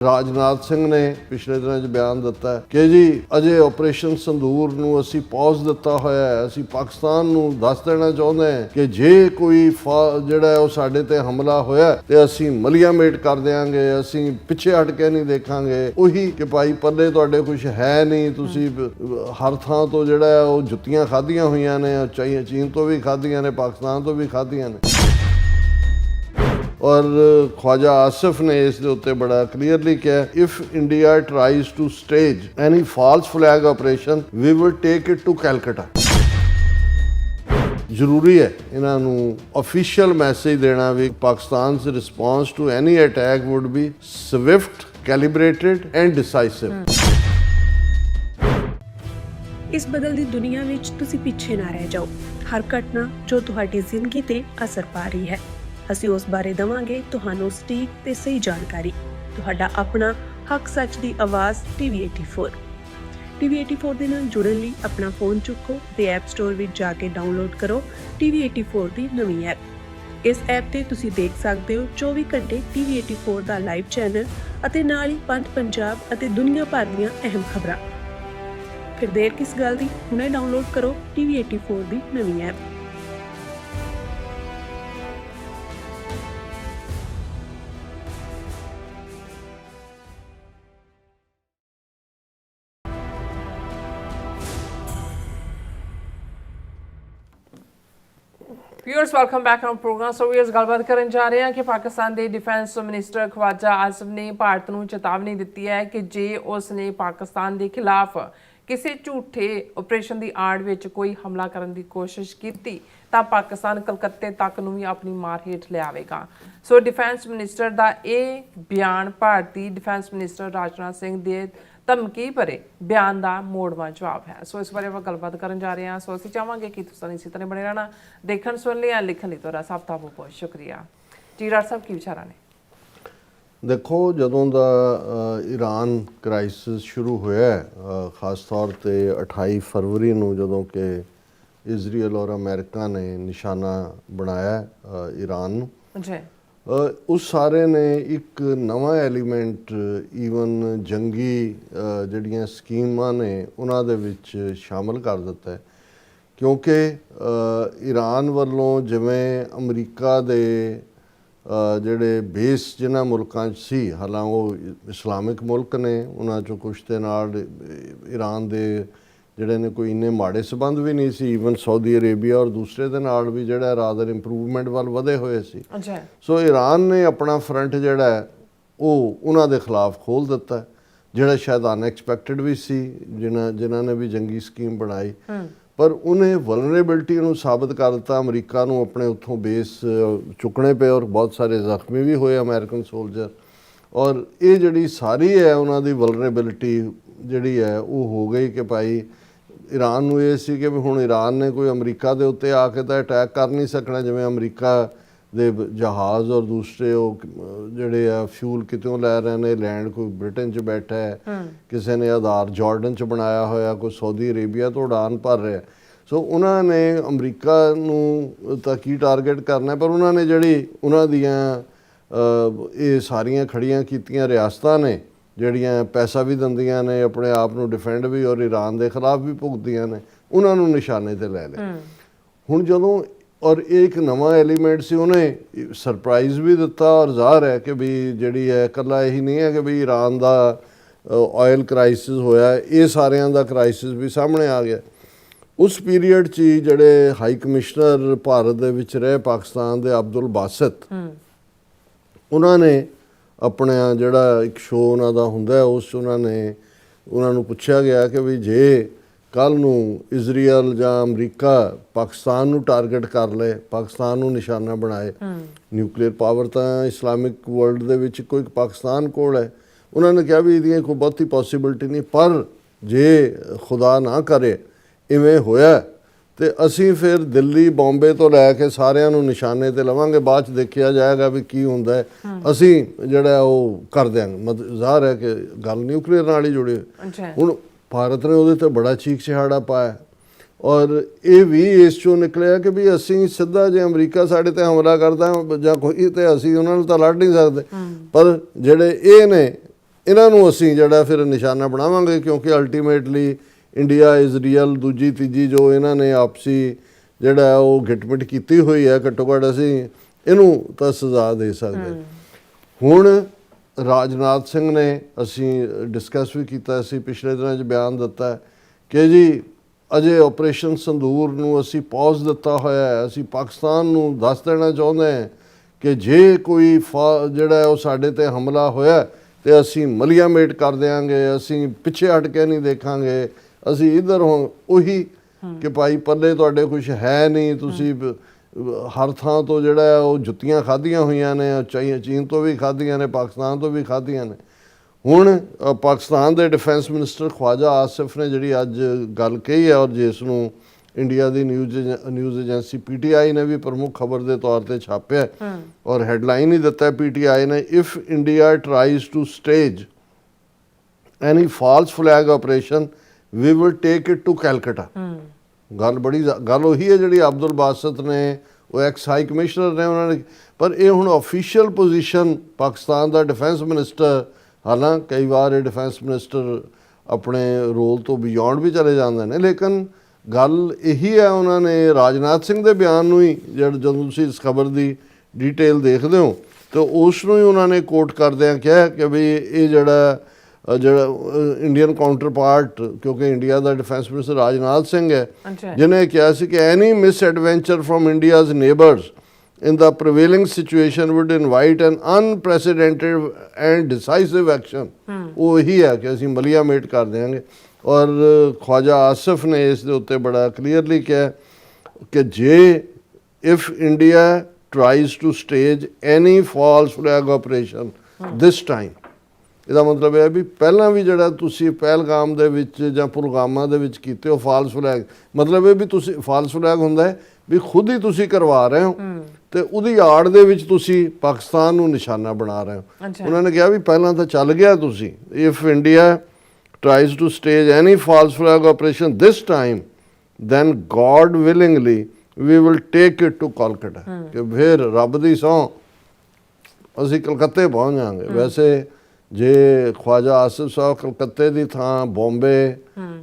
ਰਾਜਨਾਥ ਸਿੰਘ ਨੇ ਪਿਛਲੇ ਦਿਨਾਂ 'ਚ ਬਿਆਨ ਦਿੱਤਾ ਕਿ ਜੀ ਅਜੇ ਆਪਰੇਸ਼ਨ ਸੰਦੂਰ ਨੂੰ ਅਸੀਂ ਪੌਜ਼ ਦਿੱਤਾ ਹੋਇਆ ਹੈ। ਅਸੀਂ ਪਾਕਿਸਤਾਨ ਨੂੰ ਦੱਸ ਦੇਣਾ ਚਾਹੁੰਦੇ ਹਾਂ ਕਿ ਜੇ ਕੋਈ ਜਿਹੜਾ ਉਹ ਸਾਡੇ ਤੇ ਹਮਲਾ ਹੋਇਆ ਤੇ ਅਸੀਂ ਮਲੀਆ ਮੇਟ ਕਰ ਦਿਆਂਗੇ, ਅਸੀਂ ਪਿੱਛੇ ਹਟ ਕੇ ਨਹੀਂ ਦੇਖਾਂਗੇ। ਉਹੀ ਕਿ ਭਾਈ ਪੱਲੇ ਤੁਹਾਡੇ ਕੁਝ ਹੈ ਨਹੀਂ, ਤੁਸੀਂ ਹਰ ਥਾਂ ਤੋਂ ਜਿਹੜਾ ਉਹ ਜੁੱਤੀਆਂ ਖਾਧੀਆਂ ਹੋਈਆਂ ਨੇ, ਚੀਨ ਤੋਂ ਵੀ ਖਾਧੀਆਂ ਨੇ, ਪਾਕਿਸਤਾਨ ਤੋਂ ਵੀ ਖਾਧੀਆਂ ਨੇ। और ख्वाजा आसिफ ने इस दे उत्ते बड़ा क्लीयरली कहा, if India tries to stage any false flag operation we will take it to Calcutta. ਜ਼ਰੂਰੀ ਹੈ ਇਹਨਾਂ ਨੂੰ ऑफिशियल मैसेज देना भी पाकिस्तान's response to any attack would be swift, calibrated and decisive। ਇਸ ਬਦਲਦੀ ਦੁਨੀਆ ਵਿੱਚ ਤੁਸੀਂ ਪਿੱਛੇ ਨਾ ਰਹਿ ਜਾਓ। ਹਰ ਘਟਨਾ ਜੋ ਤੁਹਾਡੀ ਜ਼ਿੰਦਗੀ ਤੇ ਅਸਰ ਪਾ ਰਹੀ ਹੈ, ਅਸੀਂ ਉਸ ਬਾਰੇ ਦੇਵਾਂਗੇ ਤੁਹਾਨੂੰ ਸਟੀਕ ਤੇ ਸਹੀ ਜਾਣਕਾਰੀ। ਤੁਹਾਡਾ ਆਪਣਾ ਹੱਕ ਸੱਚ ਦੀ ਆਵਾਜ਼ TV84 ਦੇ ਨਾਲ ਜੁੜਨ ਲਈ ਆਪਣਾ ਫੋਨ ਚੁੱਕੋ ਤੇ ਐਪ ਸਟੋਰ ਵਿੱਚ ਜਾ ਕੇ ਡਾਊਨਲੋਡ ਕਰੋ TV84 ਦੀ ਨਵੀਂ ਐਪ। ਇਸ ਐਪ ਤੇ ਤੁਸੀਂ ਦੇਖ ਸਕਦੇ ਹੋ 24 ਘੰਟੇ TV84 ਦਾ ਲਾਈਵ ਚੈਨਲ ਅਤੇ ਨਾਲ ਹੀ ਪੰਜ ਪੰਜਾਬ ਅਤੇ ਦੁਨੀਆ ਭਰ ਦੀਆਂ ਅਹਿਮ ਖਬਰਾਂ। ਫਿਰ ਦੇਰ ਕਿਸ ਗੱਲ ਦੀ, ਹੁਣੇ ਡਾਊਨਲੋਡ ਕਰੋ TV84 ਦੀ ਨਵੀਂ app. Viewers welcome back on program. So viewers गलबात करन जा रहे हैं कि पाकिस्तान के डिफेंस मिनिस्टर ख्वाजा आसिफ ने भारत को चेतावनी दी है कि जे उसने पाकिस्तान के खिलाफ किसी झूठे ऑपरेशन की आड़ में कोई हमला करने की कोशिश की तो पाकिस्तान कलकत्ते तक भी अपनी मार हेठ लियावेगा। सो डिफेंस मिनिस्टर का यह बयान भारतीय डिफेंस मिनिस्टर राजनाथ सिंह के ਧਮਕੀ ਭਰੇ ਬਿਆਨ ਦਾ ਮੋੜਵਾਂ ਜਵਾਬ ਹੈ। ਸੋ ਇਸ ਬਾਰੇ ਆਪਾਂ ਗੱਲਬਾਤ ਕਰਨ ਜਾ ਰਹੇ ਹਾਂ। ਸੋ ਅਸੀਂ ਚਾਹਾਂਗੇ ਕਿ ਤੁਸੀਂ ਇਸੇ ਤਰ੍ਹਾਂ ਬਣੇ ਰਹਿਣਾ, ਦੇਖਣ ਸੁਣ ਲਈ ਲਿਖਣ ਲਈ ਤੁਹਾਡਾ ਸਭ ਦਾ ਬਹੁਤ ਬਹੁਤ ਸ਼ੁਕਰੀਆ ਜੀ। ਰਾਜ ਸਾਹਿਬ ਕੀ ਵਿਚਾਰਾਂ ਨੇ? ਦੇਖੋ, ਜਦੋਂ ਦਾ ਈਰਾਨ ਕ੍ਰਾਈਸਿਸ ਸ਼ੁਰੂ ਹੋਇਆ, ਖਾਸ ਤੌਰ ਤੇ 28 ਫਰਵਰੀ ਨੂੰ ਜਦੋਂ ਕਿ ਇਜ਼ਰਾਈਲ ਔਰ ਅਮਰੀਕਾ ਨੇ ਨਿਸ਼ਾਨਾ ਬਣਾਇਆ ਈਰਾਨ ਨੂੰ, ਜੀ ਉਸ ਸਾਰੇ ਨੇ ਇੱਕ ਨਵਾਂ ਐਲੀਮੈਂਟ ਈਵਨ ਜੰਗੀ ਜਿਹੜੀਆਂ ਸਕੀਮਾਂ ਨੇ ਉਹਨਾਂ ਦੇ ਵਿੱਚ ਸ਼ਾਮਲ ਕਰ ਦਿੱਤਾ ਹੈ। ਕਿਉਂਕਿ ਈਰਾਨ ਵੱਲੋਂ ਜਿਵੇਂ ਅਮਰੀਕਾ ਦੇ ਜਿਹੜੇ ਬੇਸ ਜਿਨ੍ਹਾਂ ਮੁਲਕਾਂ 'ਚ ਸੀ, ਹਾਲਾਂਕਿ ਉਹ ਇਸਲਾਮਿਕ ਮੁਲਕ ਨੇ, ਉਹਨਾਂ 'ਚੋਂ ਕੁਛ ਦੇ ਨਾਲ ਈਰਾਨ ਦੇ ਜਿਹੜੇ ਨੇ ਕੋਈ ਇੰਨੇ ਮਾੜੇ ਸੰਬੰਧ ਵੀ ਨਹੀਂ ਸੀ। ਈਵਨ ਸਾਊਦੀ ਅਰੇਬੀਆ ਔਰ ਦੂਸਰੇ ਦੇ ਨਾਲ ਵੀ ਜਿਹੜਾ ਰਾਦਰ ਇੰਪਰੂਵਮੈਂਟ ਵੱਲ ਵਧੇ ਹੋਏ ਸੀ। ਸੋ ਈਰਾਨ ਨੇ ਆਪਣਾ ਫਰੰਟ ਜਿਹੜਾ ਹੈ ਉਹ ਉਹਨਾਂ ਦੇ ਖਿਲਾਫ ਖੋਲ੍ਹ ਦਿੱਤਾ, ਜਿਹੜਾ ਸ਼ਾਇਦ ਅਨਐਕਸਪੈਕਟਡ ਵੀ ਸੀ ਜਿਨ੍ਹਾਂ ਨੇ ਵੀ ਜੰਗੀ ਸਕੀਮ ਬਣਾਈ। ਪਰ ਉਹਨੇ ਵਲਨਰੇਬਿਲਟੀ ਨੂੰ ਸਾਬਤ ਕਰ ਦਿੱਤਾ। ਅਮਰੀਕਾ ਨੂੰ ਆਪਣੇ ਉੱਥੋਂ ਬੇਸ ਚੁੱਕਣੇ ਪਏ ਔਰ ਬਹੁਤ ਸਾਰੇ ਜ਼ਖਮੀ ਵੀ ਹੋਏ ਅਮਰੀਕਨ ਸੋਲਜਰ। ਔਰ ਇਹ ਜਿਹੜੀ ਸਾਰੀ ਹੈ ਉਹਨਾਂ ਦੀ ਵਲਨਰੇਬਿਲਟੀ ਜਿਹੜੀ ਹੈ ਉਹ ਹੋ ਗਈ ਕਿ ਭਾਈ ਈਰਾਨ ਨੂੰ ਇਹ ਸੀ ਕਿ ਵੀ ਹੁਣ ਈਰਾਨ ਨੇ ਕੋਈ ਅਮਰੀਕਾ ਦੇ ਉੱਤੇ ਆ ਕੇ ਤਾਂ ਅਟੈਕ ਕਰ ਨਹੀਂ ਸਕਣਾ। ਜਿਵੇਂ ਅਮਰੀਕਾ ਦੇ ਜਹਾਜ਼ ਔਰ ਦੂਸਰੇ ਉਹ ਜਿਹੜੇ ਆ ਫਿਊਲ ਕਿਤੋਂ ਲੈ ਰਹੇ ਨੇ, ਲੈਂਡ ਕੋਈ ਬ੍ਰਿਟਨ 'ਚ ਬੈਠਾ ਹੈ, ਕਿਸੇ ਨੇ ਆਧਾਰ ਜਾਰਡਨ 'ਚ ਬਣਾਇਆ ਹੋਇਆ, ਕੋਈ ਸਾਊਦੀ ਅਰੇਬੀਆ ਤੋਂ ਉਡਾਨ ਭਰ ਰਿਹਾ। ਸੋ ਉਹਨਾਂ ਨੇ ਅਮਰੀਕਾ ਨੂੰ ਤਾਂ ਕੀ ਟਾਰਗੇਟ ਕਰਨਾ, ਪਰ ਉਹਨਾਂ ਨੇ ਜਿਹੜੀ ਉਹਨਾਂ ਦੀਆਂ ਇਹ ਸਾਰੀਆਂ ਖੜੀਆਂ ਕੀਤੀਆਂ ਰਿਆਸਤਾਂ ਨੇ ਜਿਹੜੀਆਂ ਪੈਸਾ ਵੀ ਦਿੰਦੀਆਂ ਨੇ, ਆਪਣੇ ਆਪ ਨੂੰ ਡਿਫੈਂਡ ਵੀ ਔਰ ਈਰਾਨ ਦੇ ਖਿਲਾਫ ਵੀ ਭੁਗਤਦੀਆਂ ਨੇ, ਉਹਨਾਂ ਨੂੰ ਨਿਸ਼ਾਨੇ ਤੇ ਲੈ ਲਿਆ। ਹੁਣ ਜਦੋਂ ਔਰ ਇਹ ਇੱਕ ਨਵਾਂ ਐਲੀਮੈਂਟ ਸੀ, ਉਹਨੇ ਸਰਪ੍ਰਾਈਜ਼ ਵੀ ਦਿੱਤਾ ਔਰ ਜ਼ਾਹਰ ਹੈ ਕਿ ਵੀ ਜਿਹੜੀ ਹੈ ਇਕੱਲਾ ਇਹੀ ਨਹੀਂ ਹੈ ਕਿ ਵੀ ਈਰਾਨ ਦਾ ਆਇਲ ਕ੍ਰਾਈਸਿਸ ਹੋਇਆ, ਇਹ ਸਾਰਿਆਂ ਦਾ ਕ੍ਰਾਈਸਿਸ ਵੀ ਸਾਹਮਣੇ ਆ ਗਿਆ। ਉਸ ਪੀਰੀਅਡ 'ਚ ਜਿਹੜੇ ਹਾਈ ਕਮਿਸ਼ਨਰ ਭਾਰਤ ਦੇ ਵਿੱਚ ਰਹੇ ਪਾਕਿਸਤਾਨ ਦੇ ਅਬਦੁਲ ਬਾਸਿਤ, ਉਹਨਾਂ ਨੇ ਆਪਣਾ ਜਿਹੜਾ ਇੱਕ ਸ਼ੋਅ ਉਹਨਾਂ ਦਾ ਹੁੰਦਾ ਉਸ 'ਚ ਉਹਨਾਂ ਨੂੰ ਪੁੱਛਿਆ ਗਿਆ ਕਿ ਵੀ ਜੇ ਕੱਲ੍ਹ ਨੂੰ ਇਜ਼ਰਾਈਲ ਜਾਂ ਅਮਰੀਕਾ ਪਾਕਿਸਤਾਨ ਨੂੰ ਟਾਰਗੇਟ ਕਰ ਲਏ, ਪਾਕਿਸਤਾਨ ਨੂੰ ਨਿਸ਼ਾਨਾ ਬਣਾਏ, ਨਿਊਕਲੀਅਰ ਪਾਵਰ ਤਾਂ ਇਸਲਾਮਿਕ ਵਰਲਡ ਦੇ ਵਿੱਚ ਕੋਈ ਪਾਕਿਸਤਾਨ ਕੋਲ ਹੈ, ਉਹਨਾਂ ਨੇ ਕਿਹਾ ਵੀ ਇਹਦੀਆਂ ਕੋਈ ਬਹੁਤੀ ਪੋਸੀਬਿਲਿਟੀ ਨਹੀਂ, ਪਰ ਜੇ ਖੁਦਾ ਨਾ ਕਰੇ ਇਵੇਂ ਹੋਇਆ ਤੇ ਅਸੀਂ ਫਿਰ ਦਿੱਲੀ ਬੰਬੇ ਤੋਂ ਲੈ ਕੇ ਸਾਰਿਆਂ ਨੂੰ ਨਿਸ਼ਾਨੇ ਤੇ ਲਵਾਂਗੇ, ਬਾਅਦ 'ਚ ਦੇਖਿਆ ਜਾਏਗਾ ਵੀ ਕੀ ਹੁੰਦਾ ਹੈ, ਅਸੀਂ ਜਿਹੜਾ ਉਹ ਕਰ ਦਿਆਂਗੇ। ਮਤਲਬ ਜ਼ਾਹਰ ਹੈ ਕਿ ਗੱਲ ਨਿਊਕਲੀਅਰ ਨਾਲ ਹੀ ਜੁੜੀ ਹੋਈ। ਹੁਣ ਭਾਰਤ ਨੇ ਉਹਦੇ 'ਤੇ ਬੜਾ ਚੀਕ ਚਿਹਾੜਾ ਪਾਇਆ ਔਰ ਇਹ ਵੀ ਇਸ 'ਚੋਂ ਨਿਕਲਿਆ ਕਿ ਵੀ ਅਸੀਂ ਸਿੱਧਾ ਜੇ ਅਮਰੀਕਾ ਸਾਡੇ 'ਤੇ ਹਮਲਾ ਕਰਦਾ ਜਾਂ ਕੋਈ ਤੇ ਅਸੀਂ ਉਹਨਾਂ ਨਾਲ ਤਾਂ ਲੜ ਨਹੀਂ ਸਕਦੇ, ਪਰ ਜਿਹੜੇ ਇਹ ਨੇ ਇਹਨਾਂ ਨੂੰ ਅਸੀਂ ਜਿਹੜਾ ਫਿਰ ਨਿਸ਼ਾਨਾ ਬਣਾਵਾਂਗੇ, ਕਿਉਂਕਿ ਅਲਟੀਮੇਟਲੀ ਇੰਡੀਆ ਇਜ਼ ਰੀਅਲ ਦੂਜੀ ਤੀਜੀ ਜੋ ਇਹਨਾਂ ਨੇ ਆਪਸੀ ਜਿਹੜਾ ਉਹ ਗਿਟਮਿਟ ਕੀਤੀ ਹੋਈ ਹੈ, ਘੱਟੋ ਘੱਟ ਅਸੀਂ ਇਹਨੂੰ ਤਾਂ ਸਜ਼ਾ ਦੇ ਸਕਦੇ। ਹੁਣ ਰਾਜਨਾਥ ਸਿੰਘ ਨੇ, ਅਸੀਂ ਡਿਸਕਸ ਵੀ ਕੀਤਾ ਸੀ ਪਿਛਲੇ ਦਿਨਾਂ 'ਚ, ਬਿਆਨ ਦਿੱਤਾ ਕਿ ਜੀ ਅਜੇ ਆਪਰੇਸ਼ਨ ਸੰਦੂਰ ਨੂੰ ਅਸੀਂ ਪੌਜ਼ ਦਿੱਤਾ ਹੋਇਆ ਹੈ। ਅਸੀਂ ਪਾਕਿਸਤਾਨ ਨੂੰ ਦੱਸ ਦੇਣਾ ਚਾਹੁੰਦੇ ਹਾਂ ਕਿ ਜੇ ਕੋਈ ਜਿਹੜਾ ਉਹ ਸਾਡੇ ਤੇ ਹਮਲਾ ਹੋਇਆ ਤੇ ਅਸੀਂ ਮਲੀਆਮੇਟ ਕਰ ਦਿਆਂਗੇ, ਅਸੀਂ ਪਿੱਛੇ ਹਟ ਕੇ ਨਹੀਂ ਦੇਖਾਂਗੇ, ਅਸੀਂ ਇੱਧਰ ਉਹੀ ਕਿ ਭਾਈ ਪੱਲੇ ਤੁਹਾਡੇ ਕੁਝ ਹੈ ਨਹੀਂ, ਤੁਸੀਂ ਹਰ ਥਾਂ ਤੋਂ ਜਿਹੜਾ ਉਹ ਜੁੱਤੀਆਂ ਖਾਧੀਆਂ ਹੋਈਆਂ ਨੇ, ਚੀਨ ਤੋਂ ਵੀ ਖਾਧੀਆਂ ਨੇ, ਪਾਕਿਸਤਾਨ ਤੋਂ ਵੀ ਖਾਧੀਆਂ ਨੇ। ਹੁਣ ਪਾਕਿਸਤਾਨ ਦੇ ਡਿਫੈਂਸ ਮਿਨਿਸਟਰ ਖਵਾਜਾ ਆਸਿਫ ਨੇ ਜਿਹੜੀ ਅੱਜ ਗੱਲ ਕਹੀ ਹੈ, ਔਰ ਜਿਸ ਨੂੰ ਇੰਡੀਆ ਦੀ ਨਿਊਜ਼ ਏਜੰਸੀ PTI ਨੇ ਵੀ ਪ੍ਰਮੁੱਖ ਖਬਰ ਦੇ ਤੌਰ ਤੇ ਛਾਪਿਆ, ਔਰ ਹੈਡਲਾਈਨ ਹੀ ਦਿੱਤਾ PTI ਨੇ, if India tries to stage any false flag operation we will take it to Calcutta. ਗੱਲ ਉਹੀ ਹੈ ਜਿਹੜੀ ਅਬਦੁਲ ਬਾਸਤ ਨੇ, ਉਹ ਐਕਸ ਹਾਈ ਕਮਿਸ਼ਨਰ ਨੇ, ਉਹਨਾਂ ਨੇ, ਪਰ ਇਹ ਹੁਣ ਆਫੀਸ਼ੀਅਲ ਪੋਜੀਸ਼ਨ ਪਾਕਿਸਤਾਨ ਦਾ ਡਿਫੈਂਸ ਮਿਨਿਸਟਰ, ਹਾਲਾਂਕਿ ਕਈ ਵਾਰ ਇਹ ਡਿਫੈਂਸ ਮਿਨਿਸਟਰ ਆਪਣੇ ਰੋਲ ਤੋਂ ਬਿਯੋਂਡ ਵੀ ਚਲੇ ਜਾਂਦੇ ਨੇ, ਲੇਕਿਨ ਗੱਲ ਇਹੀ ਹੈ। ਉਹਨਾਂ ਨੇ ਰਾਜਨਾਥ ਸਿੰਘ ਦੇ ਬਿਆਨ ਨੂੰ ਹੀ ਜਦੋਂ ਤੁਸੀਂ ਇਸ ਖਬਰ ਦੀ ਡੀਟੇਲ ਦੇਖਦੇ ਹੋ ਤਾਂ ਉਸ ਨੂੰ ਹੀ ਉਹਨਾਂ ਨੇ ਕੋਟ ਕਰਦਿਆਂ ਕਿਹਾ ਕਿ ਵੀ ਇਹ ਜਿਹੜਾ ਇੰਡੀਅਨ ਕਾਊਂਟਰ ਪਾਰਟ, ਕਿਉਂਕਿ ਇੰਡੀਆ ਦਾ ਡਿਫੈਂਸ ਮਿਨਿਸਟਰ ਰਾਜਨਾਥ ਸਿੰਘ ਹੈ, ਜਿਹਨੇ ਕਿਹਾ ਸੀ ਕਿ any misadventure from India's neighbours in the prevailing situation would invite an unprecedented and decisive action। ਉਹ ਇਹੀ ਹੈ ਕਿ ਅਸੀਂ ਮਲੀਆਮੇਟ ਕਰ ਦਿਆਂਗੇ। ਔਰ ਖਵਾਜਾ ਆਸਿਫ ਨੇ ਇਸ ਦੇ ਉੱਤੇ ਬੜਾ ਕਲੀਅਰਲੀ ਕਿਹਾ ਕਿ ਜੇ if India tries to stage any false flag operation this time, ਇਹਦਾ ਮਤਲਬ ਇਹ ਹੈ ਵੀ ਪਹਿਲਾਂ ਵੀ ਜਿਹੜਾ ਤੁਸੀਂ ਪਹਿਲਗਾਮ ਦੇ ਵਿੱਚ ਜਾਂ ਪੁਲਵਾਮਾ ਦੇ ਵਿੱਚ ਕੀਤੇ ਹੋ ਫਾਲਸ ਫਲੈਗ, ਮਤਲਬ ਇਹ ਵੀ ਤੁਸੀਂ ਫਾਲਸ ਫਲੈਗ ਹੁੰਦਾ ਹੈ ਵੀ ਖੁਦ ਹੀ ਤੁਸੀਂ ਕਰਵਾ ਰਹੇ ਹੋ ਤੇ ਉਹਦੀ ਆੜ ਦੇ ਵਿੱਚ ਤੁਸੀਂ ਪਾਕਿਸਤਾਨ ਨੂੰ ਨਿਸ਼ਾਨਾ ਬਣਾ ਰਹੇ ਹੋ। ਉਹਨਾਂ ਨੇ ਕਿਹਾ ਵੀ ਪਹਿਲਾਂ ਤਾਂ ਚੱਲ ਗਿਆ ਤੁਸੀਂ, if India tries to stage any false flag operation this time then God willingly we will take it to Kolkata, ਕਿ ਫਿਰ ਰੱਬ ਦੀ ਸਹੁੰ ਅਸੀਂ ਕਲਕੱਤੇ ਪਹੁੰਚ ਜਾਵਾਂਗੇ। ਵੈਸੇ ਜੇ ਖਵਾਜਾ ਆਸਿਫ ਸਾਹਿਬ ਕਲਕੱਤੇ ਦੀ ਥਾਂ ਬੰਬੇ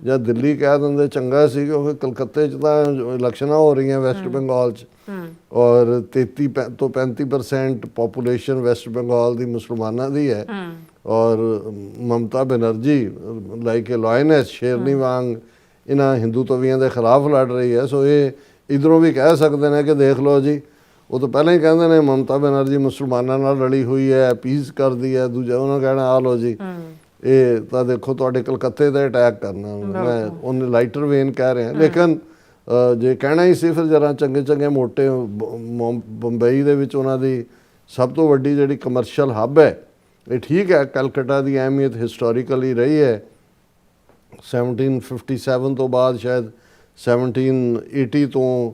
ਜਾਂ ਦਿੱਲੀ ਕਹਿ ਦਿੰਦੇ ਚੰਗਾ ਸੀ, ਕਿਉਂਕਿ ਕਲਕੱਤੇ 'ਚ ਤਾਂ ਇਲੈਕਸ਼ਨਾਂ ਹੋ ਰਹੀਆਂ ਵੈਸਟ ਬੰਗਾਲ 'ਚ, ਔਰ 33 ਤੋਂ 35% ਪਾਪੂਲੇਸ਼ਨ ਵੈਸਟ ਬੰਗਾਲ ਦੀ ਮੁਸਲਮਾਨਾਂ ਦੀ ਹੈ, ਔਰ ਮਮਤਾ ਬੈਨਰਜੀ ਲਾਈਕ ਏ ਲਾਇਨੈਸ ਸ਼ੇਰਨੀ ਵਾਂਗ ਇਹਨਾਂ ਹਿੰਦੂਤਵੀਆਂ ਦੇ ਖਿਲਾਫ ਲੜ ਰਹੀ ਹੈ। ਸੋ ਇਹ ਇੱਧਰੋਂ ਵੀ ਕਹਿ ਸਕਦੇ ਨੇ ਕਿ ਦੇਖ ਲਓ ਜੀ, ਉਹ ਤਾਂ ਪਹਿਲਾਂ ਹੀ ਕਹਿੰਦੇ ਨੇ ਮਮਤਾ ਬੈਨਰਜੀ ਮੁਸਲਮਾਨਾਂ ਨਾਲ ਲੜੀ ਹੋਈ ਹੈ, ਪੀਸ ਕਰਦੀ ਹੈ, ਦੂਜਾ ਉਹਨਾਂ ਕਹਿਣਾ ਆ ਲਓ ਜੀ ਇਹ ਤਾਂ ਦੇਖੋ ਤੁਹਾਡੇ ਕਲਕੱਤੇ 'ਤੇ ਅਟੈਕ ਕਰਨਾ। ਮੈਂ ਉਹਨੇ ਲਾਈਟਰ ਵੇਨ ਕਹਿ ਰਿਹਾ, ਲੇਕਿਨ ਜੇ ਕਹਿਣਾ ਹੀ ਸੀ ਫਿਰ ਜਰਾ ਚੰਗੇ ਚੰਗੇ ਮੋਟੇ ਬੰਬਈ ਦੇ ਵਿੱਚ ਉਹਨਾਂ ਦੀ ਸਭ ਤੋਂ ਵੱਡੀ ਜਿਹੜੀ ਕਮਰਸ਼ੀਅਲ ਹੱਬ ਹੈ, ਇਹ ਠੀਕ ਹੈ, ਕਲਕੱਤਾ ਦੀ ਅਹਿਮੀਅਤ ਹਿਸਟੋਰੀਕਲੀ ਰਹੀ ਹੈ। 1757 ਤੋਂ ਬਾਅਦ ਸ਼ਾਇਦ 1780 ਤੋਂ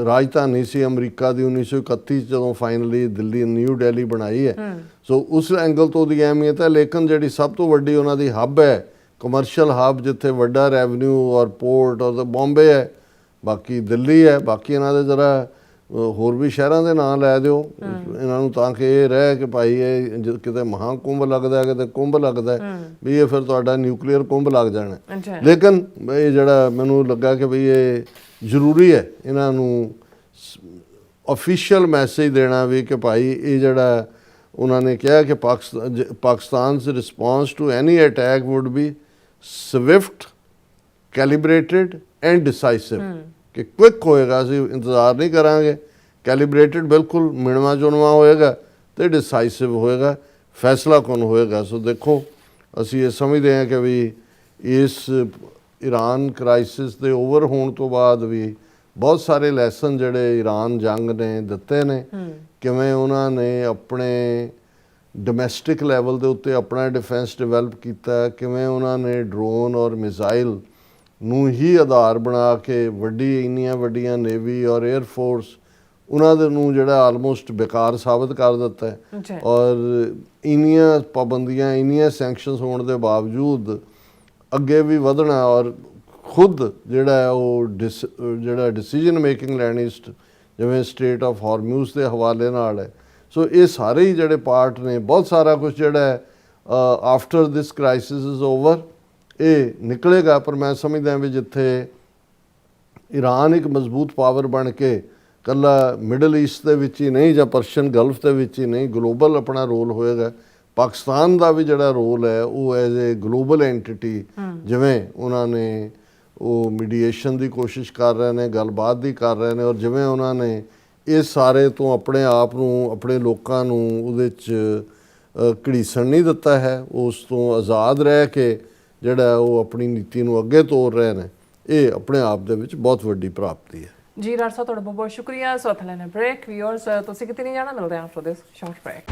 ਰਾਜਧਾਨੀ ਸੀ ਅਮਰੀਕਾ ਦੀ, 1931 ਜਦੋਂ ਫਾਈਨਲੀ ਦਿੱਲੀ ਨਿਊ ਦਿੱਲੀ ਬਣਾਈ ਹੈ। ਸੋ ਉਸ ਐਂਗਲ ਤੋਂ ਉਹਦੀ ਅਹਿਮੀਅਤ ਹੈ, ਲੇਕਿਨ ਜਿਹੜੀ ਸਭ ਤੋਂ ਵੱਡੀ ਉਹਨਾਂ ਦੀ ਹੱਬ ਹੈ, ਕਮਰਸ਼ੀਅਲ ਹੱਬ, ਜਿੱਥੇ ਵੱਡਾ ਰੈਵਨਿਊ ਔਰ ਪੋਰਟ ਔਰ ਬੰਬੇ ਹੈ, ਬਾਕੀ ਦਿੱਲੀ ਹੈ। ਬਾਕੀ ਇਹਨਾਂ ਦੇ ਜ਼ਰਾ ਹੋਰ ਵੀ ਸ਼ਹਿਰਾਂ ਦੇ ਨਾਂ ਲੈ ਦਿਓ ਇਹਨਾਂ ਨੂੰ, ਤਾਂ ਕਿ ਇਹ ਰਹੇ ਕਿ ਭਾਈ ਇਹ ਕਿਤੇ ਮਹਾਕੁੰਭ ਲੱਗਦਾ, ਕਿਤੇ ਕੁੰਭ ਲੱਗਦਾ ਵੀ ਇਹ ਫਿਰ ਤੁਹਾਡਾ ਨਿਊਕਲੀਅਰ ਕੁੰਭ ਲੱਗ ਜਾਣਾ। ਲੇਕਿਨ ਇਹ ਜਿਹੜਾ ਮੈਨੂੰ ਲੱਗਾ ਕਿ ਬਈ ਇਹ ਜ਼ਰੂਰੀ ਹੈ ਇਹਨਾਂ ਨੂੰ ਆਫੀਸ਼ੀਅਲ ਮੈਸੇਜ ਦੇਣਾ ਵੀ ਕਿ ਭਾਈ ਇਹ ਜਿਹੜਾ ਉਹਨਾਂ ਨੇ ਕਿਹਾ ਕਿ ਪਾਕਿਸਤਾਨ's response to any attack would be swift, calibrated and decisive। ਕਿ ਕੁਇਕ ਹੋਏਗਾ, ਅਸੀਂ ਇੰਤਜ਼ਾਰ ਨਹੀਂ ਕਰਾਂਗੇ, ਕੈਲੀਬਰੇਟਡ ਬਿਲਕੁਲ ਮਿਣਵਾ ਚੁਣਵਾ ਹੋਏਗਾ ਤੇ ਡਿਸਾਈਸਿਵ ਹੋਏਗਾ, ਫੈਸਲਾ ਕੁਨ ਹੋਏਗਾ। ਸੋ ਦੇਖੋ ਅਸੀਂ ਇਹ ਸਮਝਦੇ ਹਾਂ ਕਿ ਵੀ ਇਸ ਈਰਾਨ ਕ੍ਰਾਈਸਿਸ ਦੇ ਓਵਰ ਹੋਣ ਤੋਂ ਬਾਅਦ ਵੀ ਬਹੁਤ ਸਾਰੇ ਲੈਸਨ ਜਿਹੜੇ ਈਰਾਨ ਜੰਗ ਨੇ ਦਿੱਤੇ ਨੇ, ਕਿਵੇਂ ਉਹਨਾਂ ਨੇ ਆਪਣੇ ਡੋਮੈਸਟਿਕ ਲੈਵਲ ਦੇ ਉੱਤੇ ਆਪਣਾ ਡਿਫੈਂਸ ਡਿਵੈਲਪ ਕੀਤਾ, ਕਿਵੇਂ ਉਹਨਾਂ ਨੇ ਡਰੋਨ ਔਰ ਮਿਜ਼ਾਈਲ ਨੂੰ ਹੀ ਆਧਾਰ ਬਣਾ ਕੇ ਇੰਨੀਆਂ ਵੱਡੀਆਂ ਨੇਵੀ ਔਰ 에ਅਰ ਫੋਰਸ ਉਹਨਾਂ ਦੇ ਨੂੰ ਜਿਹੜਾ ਆਲਮੋਸਟ ਬੇਕਾਰ ਸਾਬਤ ਕਰ ਦਿੱਤਾ ਹੈ। ਔਰ ਇੰਨੀਆਂ ਪਾਬੰਦੀਆਂ, ਇੰਨੀਆਂ ਸੈਂਕਸ਼ਨਸ ਹੋਣ ਦੇ ਬਾਵਜੂਦ ਅੱਗੇ ਵੀ ਵਧਣਾ, ਔਰ ਖੁਦ ਜਿਹੜਾ ਉਹ ਜਿਹੜਾ ਡਿਸੀਜਨ ਮੇਕਿੰਗ ਲੈਣੀ ਜਿਵੇਂ ਸਟੇਟ ਆਫ ਹਾਰਮੂਜ਼ ਦੇ ਹਵਾਲੇ ਨਾਲ ਹੈ। ਸੋ ਇਹ ਸਾਰੇ ਹੀ ਜਿਹੜੇ ਪਾਰਟ ਨੇ, ਬਹੁਤ ਸਾਰਾ ਕੁਝ ਜਿਹੜਾ ਹੈ after this crisis is over ਇਹ ਨਿਕਲੇਗਾ। ਪਰ ਮੈਂ ਸਮਝਦਾ ਵੀ ਜਿੱਥੇ ਈਰਾਨ ਇੱਕ ਮਜ਼ਬੂਤ ਪਾਵਰ ਬਣ ਕੇ ਕੱਲਾ ਮਿਡਲ ਈਸਟ ਦੇ ਵਿੱਚ ਹੀ ਨਹੀਂ ਜਾਂ ਪਰਸ਼ੀਅਨ ਗਲਫ ਦੇ ਵਿੱਚ ਹੀ ਨਹੀਂ ਗਲੋਬਲ ਆਪਣਾ ਰੋਲ ਹੋਏਗਾ। ਪਾਕਿਸਤਾਨ ਦਾ ਵੀ ਜਿਹੜਾ ਰੋਲ ਹੈ ਉਹ ਐਜ਼ ਏ ਗਲੋਬਲ ਐਂਟੀਟੀ, ਜਿਵੇਂ ਉਹਨਾਂ ਨੇ ਉਹ ਮੀਡੀਏਸ਼ਨ ਦੀ ਕੋਸ਼ਿਸ਼ ਕਰ ਰਹੇ ਨੇ, ਗੱਲਬਾਤ ਦੀ ਕਰ ਰਹੇ ਨੇ, ਔਰ ਜਿਵੇਂ ਉਹਨਾਂ ਨੇ ਇਹ ਸਾਰੇ ਤੋਂ ਆਪਣੇ ਆਪ ਨੂੰ, ਆਪਣੇ ਲੋਕਾਂ ਨੂੰ ਉਹਦੇ 'ਚ ਘੜੀਸਣ ਨਹੀਂ ਦਿੱਤਾ ਹੈ, ਉਸ ਤੋਂ ਆਜ਼ਾਦ ਰਹਿ ਕੇ ਜਿਹੜਾ ਉਹ ਆਪਣੀ ਨੀਤੀ ਨੂੰ ਅੱਗੇ ਤੋਰ ਰਹੇ ਨੇ, ਇਹ ਆਪਣੇ ਆਪ ਦੇ ਵਿੱਚ ਬਹੁਤ ਵੱਡੀ ਪ੍ਰਾਪਤੀ ਹੈ। ਜੀ ਡਾਕਟਰ ਸਾਹਿਬ, ਤੁਹਾਡਾ ਬਹੁਤ ਬਹੁਤ ਸ਼ੁਕਰੀਆ। ਸੋ ਇੱਥੇ ਲੈਣਾ ਬ੍ਰੇਕ। ਵਿਊਅਰਸ, ਤੁਸੀਂ ਕਿਤੇ ਨਹੀਂ ਜਾਣਾ, ਮਿਲਦੇ ਹਾਂ ਆਫਟਰ ਦਿਸ ਸ਼ਾਰਟ ਬ੍ਰੇਕ।